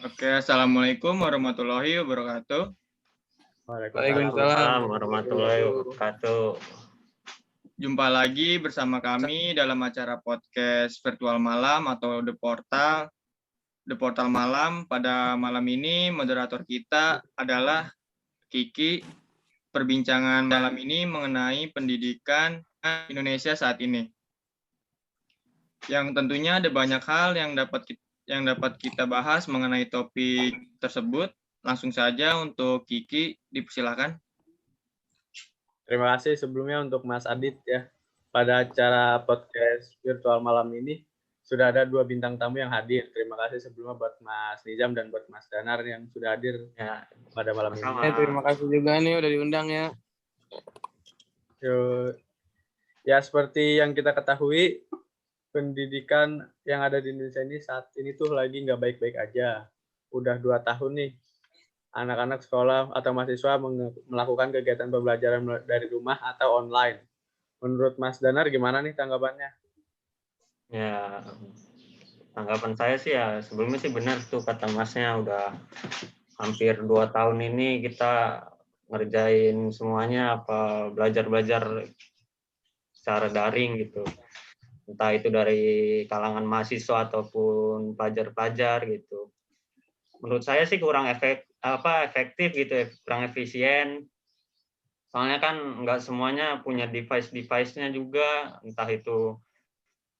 Oke, Assalamualaikum warahmatullahi wabarakatuh. Waalaikumsalam warahmatullahi wabarakatuh. Jumpa lagi bersama kami dalam acara podcast virtual malam atau The Portal Malam. Pada malam ini moderator kita adalah Kiki. Perbincangan malam ini mengenai pendidikan Indonesia saat ini. Yang tentunya ada banyak hal yang dapat kita bahas mengenai topik tersebut. Langsung saja untuk Kiki, dipersilakan. Terima kasih sebelumnya untuk Mas Adit ya. Pada acara podcast virtual malam ini sudah ada 2 bintang tamu yang hadir. Terima kasih sebelumnya buat Mas Nizam dan buat Mas Danar yang sudah hadir Ya, pada malam ini. Terima kasih juga nih udah diundang ya. Ya seperti yang kita ketahui, pendidikan yang ada di Indonesia ini saat ini tuh lagi nggak baik-baik aja. Udah 2 tahun nih anak-anak sekolah atau mahasiswa melakukan kegiatan pembelajaran dari rumah atau online. Menurut Mas Danar gimana nih tanggapannya? Ya, tanggapan saya sih ya sebelumnya sih benar tuh kata Masnya, udah hampir 2 tahun ini kita ngerjain semuanya belajar secara daring gitu. Entah itu dari kalangan mahasiswa ataupun pelajar-pelajar gitu. Menurut saya sih kurang efektif gitu ya, kurang efisien. Soalnya kan nggak semuanya punya device-nya juga, entah itu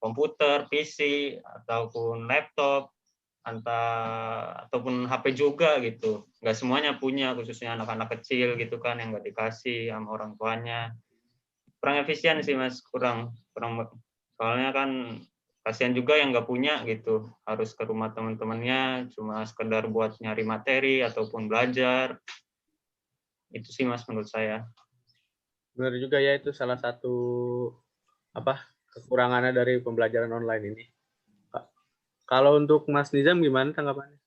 komputer, PC, ataupun laptop, ataupun HP juga gitu. Nggak semuanya punya, khususnya anak-anak kecil gitu kan, yang nggak dikasih sama orang tuanya. Kurang efisien sih Mas, kurang. Soalnya kan kasihan juga yang nggak punya gitu, harus ke rumah teman-temannya cuma sekedar buat nyari materi ataupun belajar. Itu sih Mas menurut saya. Benar juga ya, itu salah satu kekurangannya dari pembelajaran online ini. Kalau untuk Mas Nizam gimana tanggapannya?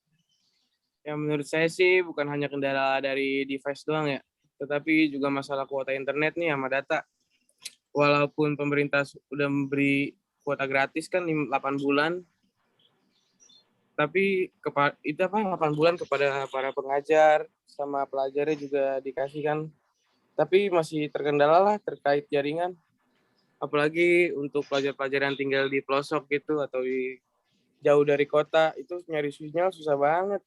Ya menurut saya sih bukan hanya kendala dari device doang ya, tetapi juga masalah kuota internet nih sama data. Walaupun pemerintah udah memberi kuota gratis kan 8 bulan, tapi 8 bulan kepada para pengajar sama pelajarnya juga dikasih kan. Tapi masih terkendala lah terkait jaringan. Apalagi untuk pelajar-pelajar yang tinggal di pelosok gitu atau jauh dari kota, itu nyari sinyal susah banget.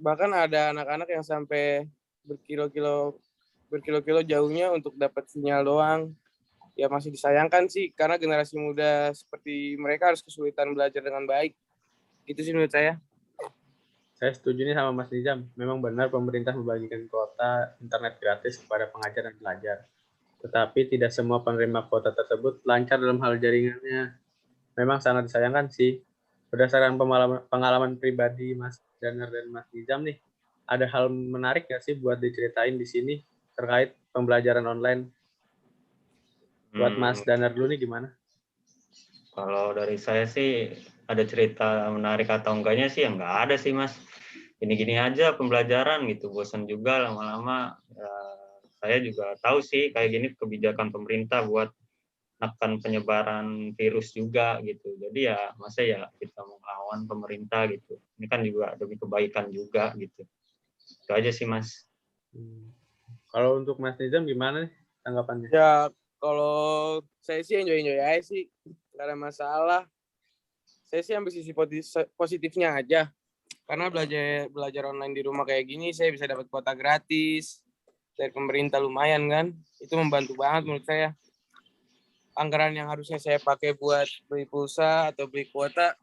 Bahkan ada anak-anak yang sampai berkilo-kilo jauhnya untuk dapat sinyal doang. Ya masih disayangkan sih, karena generasi muda seperti mereka harus kesulitan belajar dengan baik. Itu sih menurut saya. Saya setuju nih sama Mas Nizam. Memang benar pemerintah membagikan kuota internet gratis kepada pengajar dan pelajar. Tetapi tidak semua penerima kuota tersebut lancar dalam hal jaringannya. Memang sangat disayangkan sih. Berdasarkan pengalaman pribadi Mas Danar dan Mas Nizam nih, ada hal menarik nggak sih buat diceritain di sini terkait pembelajaran online? Buat Mas Danar dulu nih gimana? Kalau dari saya sih ada cerita menarik atau enggaknya sih, ya nggak ada sih Mas. Gini-gini aja pembelajaran gitu, bosan juga lama-lama. Ya, saya juga tahu sih kayak gini kebijakan pemerintah buat menekan penyebaran virus juga gitu. Jadi ya masa ya kita mau melawan pemerintah gitu. Ini kan juga demi kebaikan juga gitu. Itu aja sih Mas. Kalau untuk Mas Nizam gimana nih tanggapannya? Ya kalau saya sih enjoy aja sih, nggak ada masalah. Saya sih ambil sisi positifnya aja. Karena belajar online di rumah kayak gini, saya bisa dapat kuota gratis dari pemerintah, lumayan kan. Itu membantu banget menurut saya. Anggaran yang harusnya saya pakai buat beli pulsa atau beli kuota,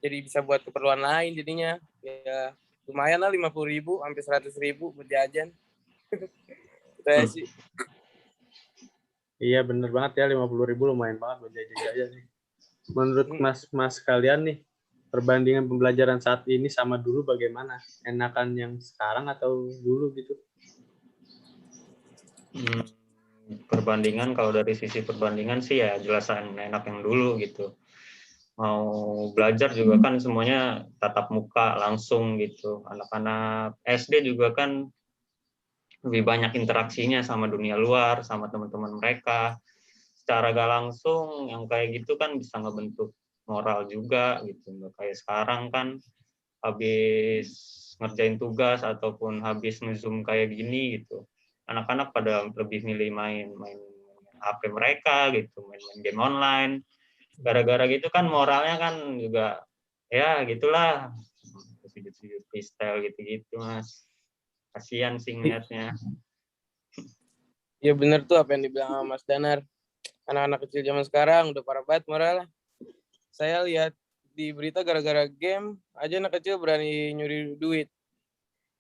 jadi bisa buat keperluan lain jadinya. Ya lumayan lah 50.000 sampai 100.000 buat jajan. Saya sih. Iya bener banget ya, 50.000 lumayan banget buat jajan-jajan nih. Menurut mas kalian nih, perbandingan pembelajaran saat ini sama dulu bagaimana? Enakan yang sekarang atau dulu gitu? Perbandingan, kalau dari sisi perbandingan sih ya jelasan enak yang dulu gitu. Mau belajar juga kan semuanya tatap muka langsung gitu. Anak-anak SD juga kan lebih banyak interaksinya sama dunia luar, sama teman-teman mereka. Secara gak langsung yang kayak gitu kan bisa ngebentuk moral juga gitu. Nggak kayak sekarang kan habis ngerjain tugas ataupun habis nge-zoom kayak gini gitu, anak-anak pada lebih milih main HP mereka gitu, main game online. Gara-gara gitu kan moralnya kan juga ya gitulah, sujud-sujud freestyle gitu-gitu Mas. Kasihan sih ngeliatnya. Ya bener tuh apa yang dibilang sama Mas Danar. Anak-anak kecil zaman sekarang udah parah banget moralnya. Saya lihat di berita gara-gara game aja anak kecil berani nyuri duit.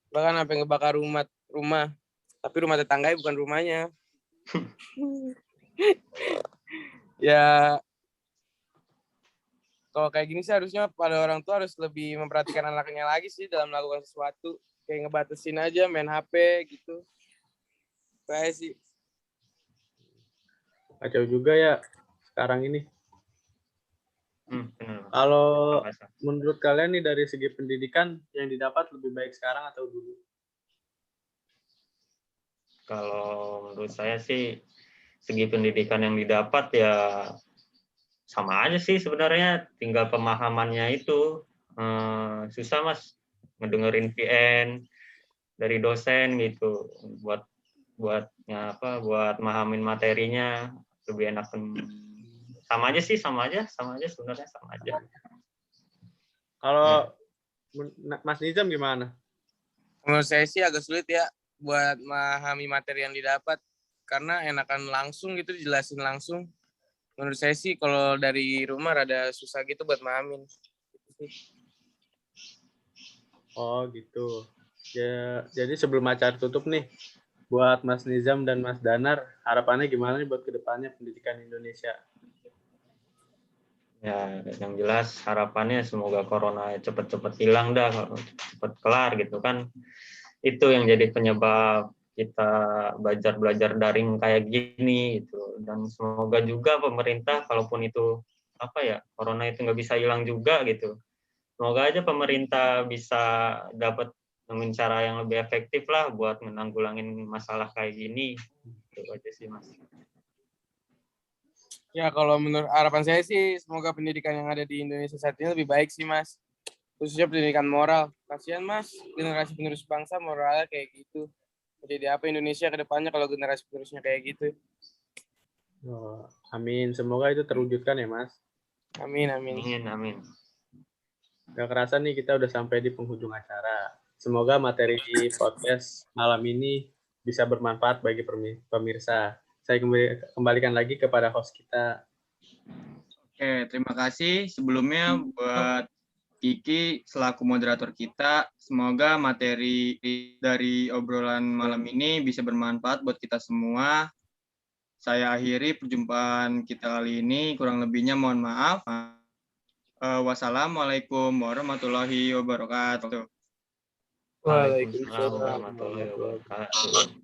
Bahkan sampai ngebakar rumah. Tapi rumah tetangganya bukan rumahnya. Ya kalau kayak gini sih harusnya pada orang tua harus lebih memperhatikan anaknya lagi sih dalam melakukan sesuatu. Kayak ngebatasin aja main HP gitu. Kayak sih. Kacau juga ya sekarang ini. Benar. Kalau menurut kalian nih dari segi pendidikan yang didapat lebih baik sekarang atau dulu? Kalau menurut saya sih segi pendidikan yang didapat ya sama aja sih sebenarnya, tinggal pemahamannya itu susah Mas ngedengerin VN dari dosen gitu buat mahamin materinya lebih enak. Sama aja sebenarnya sama aja. Kalau Mas Nizam gimana? Menurut saya sih agak sulit ya buat memahami materi yang didapat karena enakan langsung gitu dijelasin langsung. Menurut saya sih kalau dari rumah rada susah gitu buat mahamin. Oh gitu. Ya, jadi sebelum acara tutup nih, buat Mas Nizam dan Mas Danar, harapannya gimana nih buat kedepannya pendidikan Indonesia? Ya, yang jelas harapannya semoga corona cepet-cepet hilang dah, cepet kelar gitu kan. Itu yang jadi penyebab kita belajar daring kayak gini gitu. Dan semoga juga pemerintah, kalaupun itu corona itu nggak bisa hilang juga gitu. Semoga aja pemerintah bisa dapat nemuin cara yang lebih efektif lah buat menanggulangin masalah kayak gini. Itu aja sih Mas. Ya kalau menurut harapan saya sih semoga pendidikan yang ada di Indonesia saat ini lebih baik sih Mas. Khususnya pendidikan moral. Kasihan Mas, generasi penerus bangsa moralnya kayak gitu. Jadi apa Indonesia ke depannya kalau generasi penerusnya kayak gitu. Oh, amin. Semoga itu terwujudkan ya Mas. Amin. Amin. Gak kerasa nih kita udah sampai di penghujung acara. Semoga materi podcast malam ini bisa bermanfaat bagi pemirsa. Saya kembalikan lagi kepada host kita. Oke, terima kasih sebelumnya buat Kiki selaku moderator kita. Semoga materi dari obrolan malam ini bisa bermanfaat buat kita semua. Saya akhiri perjumpaan kita kali ini. Kurang lebihnya mohon maaf. Wassalamualaikum warahmatullahi wabarakatuh. Waalaikumsalam warahmatullahi wabarakatuh.